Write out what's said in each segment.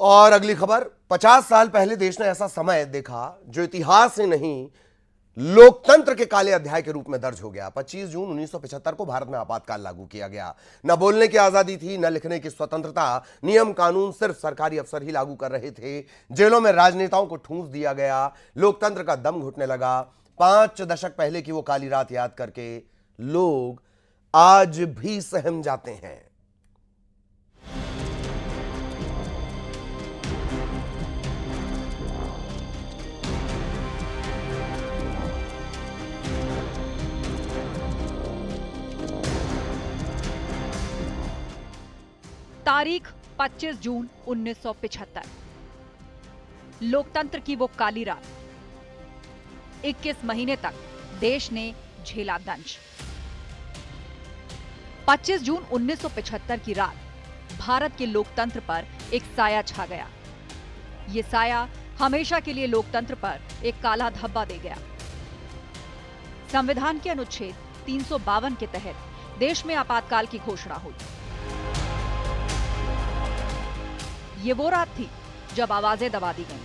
और अगली खबर, 50 साल पहले देश ने ऐसा समय देखा जो इतिहास से नहीं लोकतंत्र के काले अध्याय के रूप में दर्ज हो गया। 25 जून 1975 को भारत में आपातकाल लागू किया गया। न बोलने की आजादी थी, न लिखने की स्वतंत्रता। नियम कानून सिर्फ सरकारी अफसर ही लागू कर रहे थे। जेलों में राजनेताओं को ठूंस दिया गया। लोकतंत्र का दम घुटने लगा। 5 दशक पहले की वो काली रात याद करके लोग आज भी सहम जाते हैं। तारीख 25 जून 1975। लोकतंत्र की वो काली रात। 21 महीने तक देश ने झेला दंश। 25 जून 1975 की रात भारत के लोकतंत्र पर एक साया छा गया। ये साया हमेशा के लिए लोकतंत्र पर एक काला धब्बा दे गया। संविधान के अनुच्छेद 352 के तहत देश में आपातकाल की घोषणा हुई। ये वो रात थी जब आवाजें दबा दी गईं,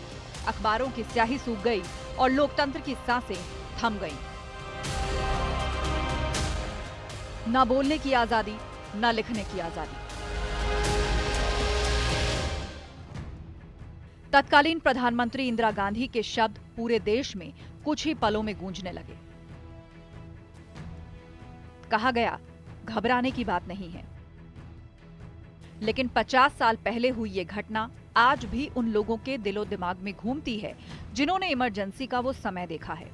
अखबारों की स्याही सूख गई और लोकतंत्र की सांसें थम गईं। न बोलने की आजादी, न लिखने की आजादी। तत्कालीन प्रधानमंत्री इंदिरा गांधी के शब्द पूरे देश में कुछ ही पलों में गूंजने लगे। कहा गया, घबराने की बात नहीं है। लेकिन 50 साल पहले हुई ये घटना आज भी उन लोगों के दिलो दिमाग में घूमती है जिन्होंने इमरजेंसी का वो समय देखा है।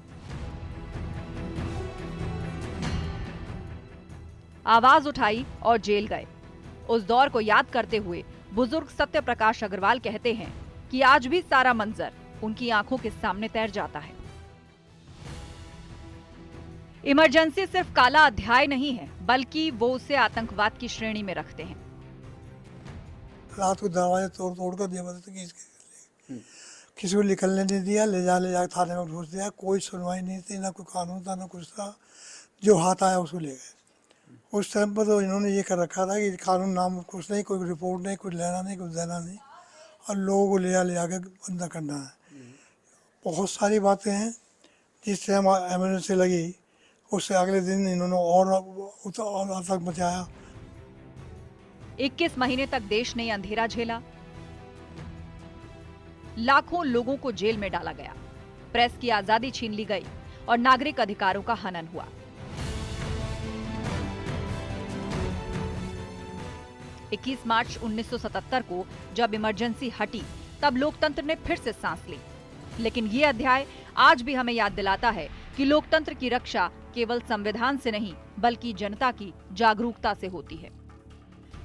आवाज उठाई और जेल गए। उस दौर को याद करते हुए बुजुर्ग सत्य प्रकाश अग्रवाल कहते हैं कि आज भी सारा मंजर उनकी आंखों के सामने तैर जाता है। इमरजेंसी सिर्फ काला अध्याय नहीं है, बल्कि वो उसे आतंकवाद की श्रेणी में रखते हैं। रात को दरवाजे तोड़ तोड़ कर दिया, किसी को निकलने नहीं दिया, ले जा थाने में घुस दिया। कोई सुनवाई नहीं थी, ना कोई कानून था, ना कुछ था। जो हाथ आया उसको ले गए। उस टाइम पर तो इन्होंने ये कर रखा था कि कानून नाम कुछ नहीं, कोई रिपोर्ट नहीं, कुछ लेना नहीं, कुछ देना नहीं, और लोगों को ले जाकर बंदा करना है। बहुत सारी बातें हैं। जिस टाइम एमरजेंसी लगी उससे अगले दिन इन्होंने और आतंक मचाया। 21 महीने तक देश ने अंधेरा झेला। लाखों लोगों को जेल में डाला गया, प्रेस की आजादी छीन ली गई और नागरिक अधिकारों का हनन हुआ। इक्कीस मार्च 1977 को जब इमरजेंसी हटी, तब लोकतंत्र ने फिर से सांस ली। लेकिन ये अध्याय आज भी हमें याद दिलाता है कि लोकतंत्र की रक्षा केवल संविधान से नहीं, बल्कि जनता की जागरूकता से होती है।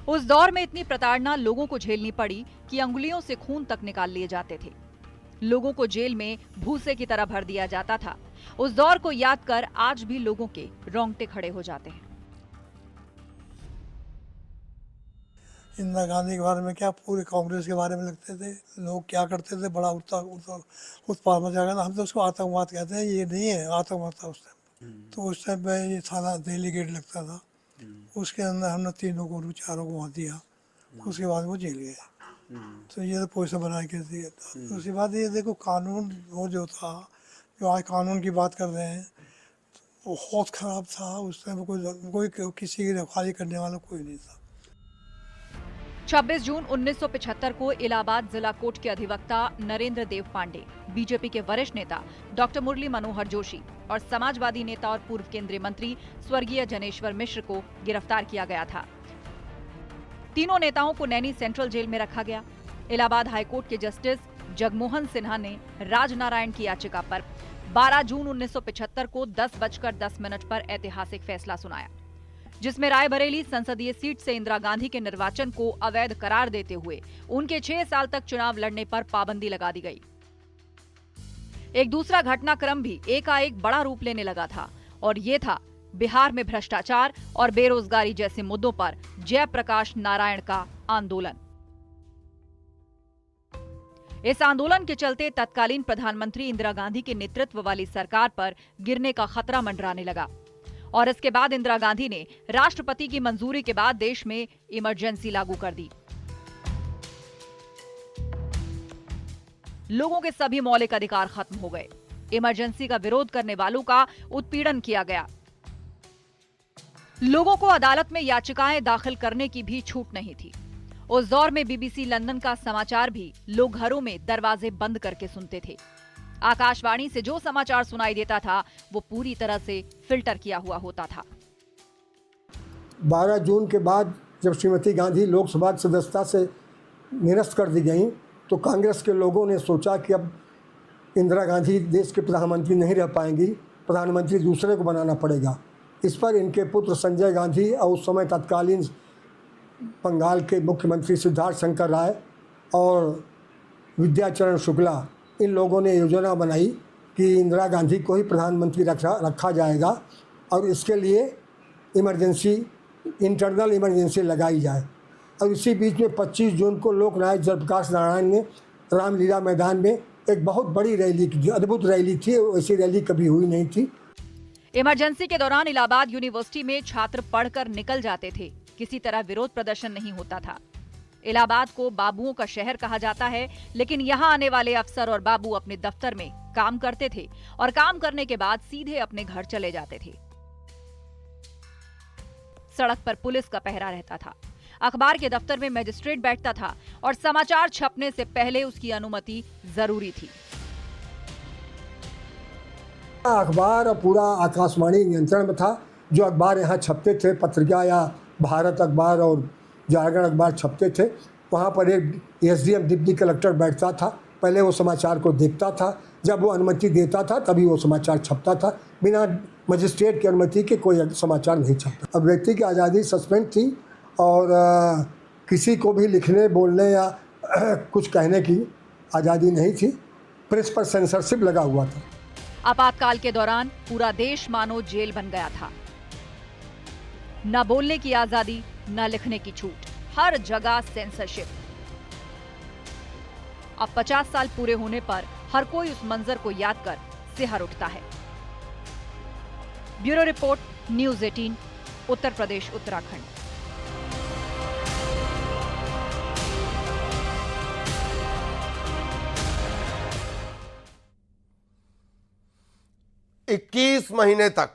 उस दौर में इतनी प्रताड़ना लोगों को झेलनी पड़ी कि अंगुलियों से खून तक निकाल लिए जाते थे। लोगों को जेल में भूसे की तरह भर दिया जाता था। उस दौर को याद कर आज भी लोगों के रोंगटे खड़े हो जाते हैं। इंदिरा गांधी के बारे में क्या, पूरे कांग्रेस के बारे में लिखते थे। लोग क्या करते थे, बड़ा उत्पाद मचा गया। हम तो उसको आतंकवाद कहते हैं, ये नहीं है, आतंकवाद था उस टाइम। तो उस टाइम पे ये थाना दिल्ली गेट लगता था, उसके अंदर हमने तीनों को, चारों को वहाँ दिया। उसके बाद वो जेल गए। तो ये तो पैसा बना के दिया। उसके बाद ये देखो, कानून वो जो था, जो आज कानून की बात कर रहे हैं, वो बहुत खराब था। उस टाइम कोई किसी की रखवाली करने वाला कोई नहीं था। 26 जून 1975 को इलाहाबाद जिला कोर्ट के अधिवक्ता नरेंद्र देव पांडे, बीजेपी के वरिष्ठ नेता डॉक्टर मुरली मनोहर जोशी और समाजवादी नेता और पूर्व केंद्रीय मंत्री स्वर्गीय जनेश्वर मिश्र को गिरफ्तार किया गया था। तीनों नेताओं को नैनी सेंट्रल जेल में रखा गया। इलाहाबाद हाईकोर्ट के जस्टिस जगमोहन सिन्हा ने राजनारायण की याचिका पर 12 जून 1975 को 10:10 पर ऐतिहासिक फैसला सुनाया, जिसमें रायबरेली संसदीय सीट से इंदिरा गांधी के निर्वाचन को अवैध करार देते हुए उनके 6 साल तक चुनाव लड़ने पर पाबंदी लगा दी गई। एक दूसरा घटनाक्रम भी एकाएक बड़ा रूप लेने लगा था, और ये था बिहार में भ्रष्टाचार और बेरोजगारी जैसे मुद्दों पर जयप्रकाश नारायण का आंदोलन। इस आंदोलन के चलते तत्कालीन प्रधानमंत्री इंदिरा गांधी के नेतृत्व वाली सरकार पर गिरने का खतरा मंडराने लगा, और इसके बाद इंदिरा गांधी ने राष्ट्रपति की मंजूरी के बाद देश में इमरजेंसी लागू कर दी। लोगों के सभी मौलिक अधिकार खत्म हो गए। इमरजेंसी का विरोध करने वालों का उत्पीड़न किया गया। लोगों को अदालत में याचिकाएं दाखिल करने की भी छूट नहीं थी। उस दौर में बीबीसी लंदन का समाचार भी लोग घरों में दरवाजे बंद करके सुनते थे। आकाशवाणी से जो समाचार सुनाई देता था वो पूरी तरह से फिल्टर किया हुआ होता था। 12 जून के बाद जब श्रीमती गांधी लोकसभा की सदस्यता से निरस्त कर दी गई तो कांग्रेस के लोगों ने सोचा कि अब इंदिरा गांधी देश के प्रधानमंत्री नहीं रह पाएंगी, प्रधानमंत्री दूसरे को बनाना पड़ेगा। इस पर इनके पुत्र संजय गांधी और उस समय तत्कालीन बंगाल के मुख्यमंत्री सिद्धार्थ शंकर राय और विद्याचरण शुक्ला, इन लोगों ने योजना बनाई कि इंदिरा गांधी को ही प्रधानमंत्री रखा जाएगा और इसके लिए इंटरनल इमरजेंसी लगाई जाए। और इसी बीच में 25 जून को लोकनायक जयप्रकाश नारायण ने रामलीला मैदान में एक बहुत बड़ी रैली की, अद्भुत रैली थी, ऐसी रैली कभी हुई नहीं थी। इमरजेंसी के दौरान इलाहाबाद यूनिवर्सिटी में छात्र पढ़कर निकल जाते थे, किसी तरह विरोध प्रदर्शन नहीं होता था। इलाहाबाद को बाबुओं का शहर कहा जाता है, लेकिन यहाँ आने वाले अफसर और बाबू अपने दफ्तर में काम करते थे और काम करने के बाद सीधे अपने घर चले जाते थे। सड़क पर पुलिस का पहरा रहता था। अखबार के दफ्तर में मजिस्ट्रेट बैठता था और समाचार छपने से पहले उसकी अनुमति जरूरी थी। अखबार और पूरा आकाशवाणी नियंत्रण में था। जो अखबार यहाँ छपते थे, पत्रिका या भारत अखबार और जागरण अखबार छपते थे, वहाँ पर एक एसडीएम डिप्टी कलेक्टर बैठता था। पहले वो समाचार को देखता था, जब वो अनुमति देता था तभी वो समाचार छपता था। बिना मजिस्ट्रेट की अनुमति के कोई समाचार नहीं छपता। अब व्यक्ति की आज़ादी सस्पेंड थी और किसी को भी लिखने, बोलने या कुछ कहने की आज़ादी नहीं थी। प्रेस पर सेंसरशिप लगा हुआ था। आपातकाल के दौरान पूरा देश मानो जेल बन गया था। न बोलने की आजादी, न लिखने की छूट, हर जगह सेंसरशिप। अब 50 साल पूरे होने पर हर कोई उस मंजर को याद कर सिहर उठता है। Bureau report, news 18, Uttar Pradesh, Uttarakhand. 21 महीने तक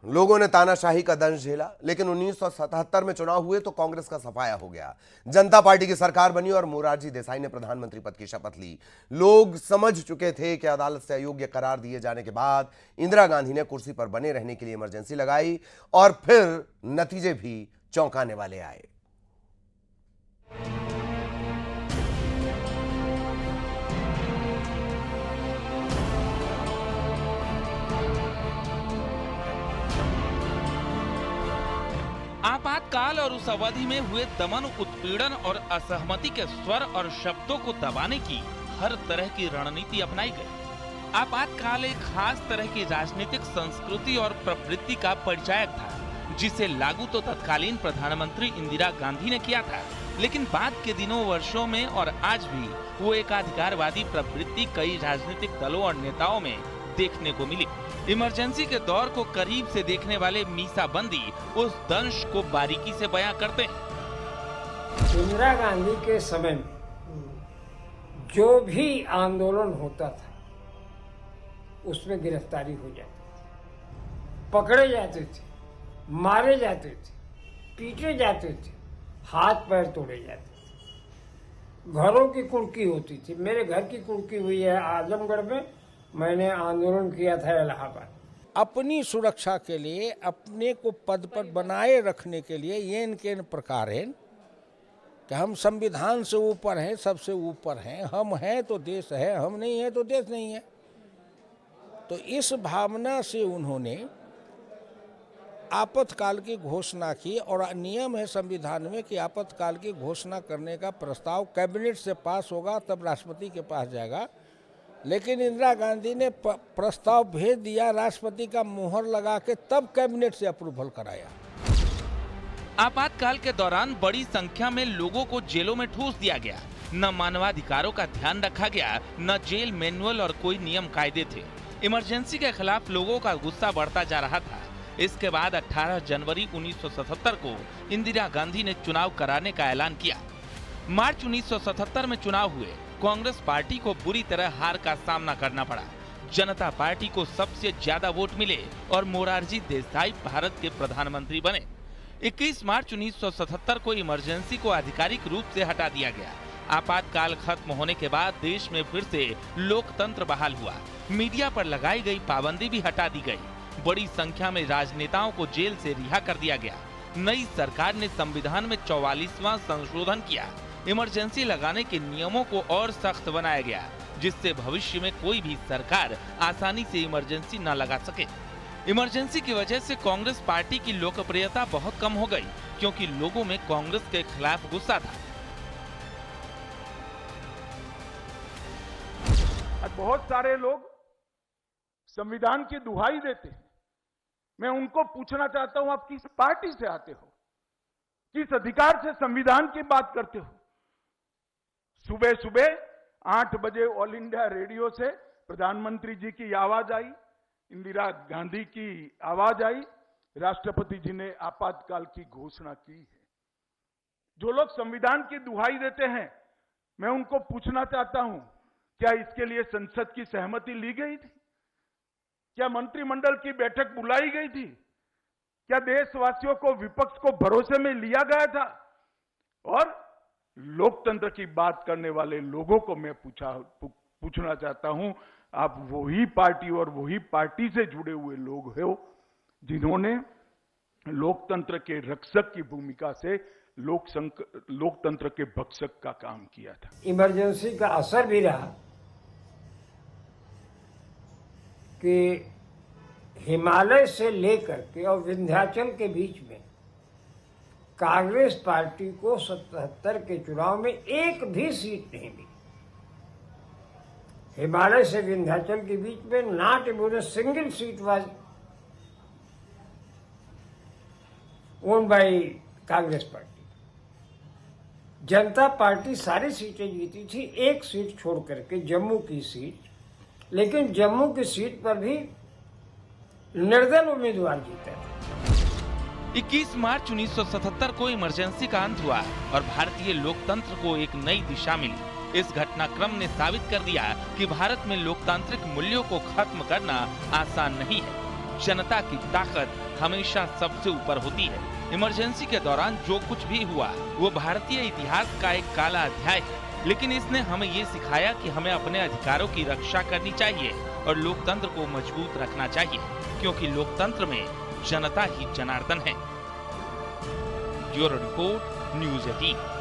लोगों ने तानाशाही का दंश झेला, लेकिन 1977 में चुनाव हुए तो कांग्रेस का सफाया हो गया। जनता पार्टी की सरकार बनी और मोरारजी देसाई ने प्रधानमंत्री पद की शपथ ली। लोग समझ चुके थे कि अदालत से अयोग्य करार दिए जाने के बाद इंदिरा गांधी ने कुर्सी पर बने रहने के लिए इमरजेंसी लगाई और फिर नतीजे भी चौंकाने वाले आए। आपातकाल और उस अवधि में हुए दमन, उत्पीड़न और असहमति के स्वर और शब्दों को दबाने की हर तरह की रणनीति अपनाई गई। आपातकाल एक खास तरह की राजनीतिक संस्कृति और प्रवृत्ति का परिचायक था, जिसे लागू तो तत्कालीन प्रधानमंत्री इंदिरा गांधी ने किया था, लेकिन बाद के दिनों, वर्षों में और आज भी वो एकाधिकारवादी प्रवृत्ति कई राजनीतिक दलों और नेताओं में देखने को मिली। इमरजेंसी के दौर को करीब से देखने वाले मीसा बंदी उस दंश को बारीकी से बयां करते हैं। इंदिरा गांधी के समय में जो भी आंदोलन होता था उसमें गिरफ्तारी हो जाती थी, पकड़े जाते थे, मारे जाते थे, पीटे जाते थे, हाथ पैर तोड़े जाते थे, घरों की कुर्की होती थी। मेरे घर की कुर्की हुई है आजमगढ़ में। मैंने आंदोलन किया था इलाहाबाद। अपनी सुरक्षा के लिए, अपने को पद पर बनाए रखने के लिए ये इनके प्रकार है कि हम संविधान से ऊपर हैं, सबसे ऊपर हैं, हम हैं तो देश है, हम नहीं है तो देश नहीं है। तो इस भावना से उन्होंने आपातकाल की घोषणा की और नियम है संविधान में कि आपातकाल की घोषणा करने का प्रस्ताव कैबिनेट से पास होगा तब राष्ट्रपति के पास जाएगा। लेकिन इंदिरा गांधी ने प्रस्ताव भेज दिया, राष्ट्रपति का मुहर लगा के तब कैबिनेट से अप्रूवल कराया। आपातकाल के दौरान बड़ी संख्या में लोगों को जेलों में ठूस दिया गया। न मानवाधिकारों का ध्यान रखा गया, न जेल मैनुअल और कोई नियम कायदे थे। इमरजेंसी के खिलाफ लोगों का गुस्सा बढ़ता जा रहा था। इसके बाद 18 जनवरी 1977 को इंदिरा गांधी ने चुनाव कराने का ऐलान किया। मार्च 1977 में चुनाव हुए कांग्रेस पार्टी को बुरी तरह हार का सामना करना पड़ा। जनता पार्टी को सबसे ज्यादा वोट मिले और मोरारजी देसाई भारत के प्रधानमंत्री बने। 21 मार्च 1977 को इमरजेंसी को आधिकारिक रूप से हटा दिया गया। आपातकाल खत्म होने के बाद देश में फिर से लोकतंत्र बहाल हुआ। मीडिया पर लगाई गई पाबंदी भी हटा दी गई। बड़ी संख्या में राजनेताओं को जेल से रिहा कर दिया गया। नई सरकार ने संविधान में 44वां संशोधन किया। इमरजेंसी लगाने के नियमों को और सख्त बनाया गया, जिससे भविष्य में कोई भी सरकार आसानी से इमरजेंसी न लगा सके। इमरजेंसी की वजह से कांग्रेस पार्टी की लोकप्रियता बहुत कम हो गई, क्योंकि लोगों में कांग्रेस के खिलाफ गुस्सा था। बहुत सारे लोग संविधान की दुहाई देते हैं। मैं उनको पूछना चाहता हूं, आप किस पार्टी से आते हो, किस अधिकार से संविधान की बात करते हो? सुबह सुबह 8 बजे ऑल इंडिया रेडियो से प्रधानमंत्री जी की आवाज आई, इंदिरा गांधी की आवाज आई, राष्ट्रपति जी ने आपातकाल की घोषणा की है। जो लोग संविधान की दुहाई देते हैं, मैं उनको पूछना चाहता हूं, क्या इसके लिए संसद की सहमति ली गई थी? क्या मंत्रिमंडल की बैठक बुलाई गई थी? क्या देशवासियों को, विपक्ष को भरोसे में लिया गया था? और लोकतंत्र की बात करने वाले लोगों को मैं पूछना चाहता हूं, आप वही पार्टी और वही पार्टी से जुड़े हुए लोग हो जिन्होंने लोकतंत्र के रक्षक की भूमिका से लोकतंत्र के भक्षक का काम किया था। इमरजेंसी का असर भी रहा कि हिमालय से लेकर के और विंध्याचल के बीच में कांग्रेस पार्टी को 77 के चुनाव में एक भी सीट नहीं मिली। हिमालय से विंध्याचल के बीच में not even single seat was won by Congress party. Janata party सारी सीटें जीती थी, एक सीट छोड़ करके जम्मू की सीट, लेकिन जम्मू की सीट पर भी निर्दल उम्मीदवार जीता था। 21 मार्च 1977 को इमरजेंसी का अंत हुआ और भारतीय लोकतंत्र को एक नई दिशा मिली। इस घटनाक्रम ने साबित कर दिया कि भारत में लोकतांत्रिक मूल्यों को खत्म करना आसान नहीं है। जनता की ताकत हमेशा सबसे ऊपर होती है। इमरजेंसी के दौरान जो कुछ भी हुआ वो भारतीय इतिहास का एक काला अध्याय है, लेकिन इसने हमें ये सिखाया कि हमें अपने अधिकारों की रक्षा करनी चाहिए और लोकतंत्र को मजबूत रखना चाहिए, क्योंकि लोकतंत्र में जनता ही जनार्दन है। Bureau report, news 18।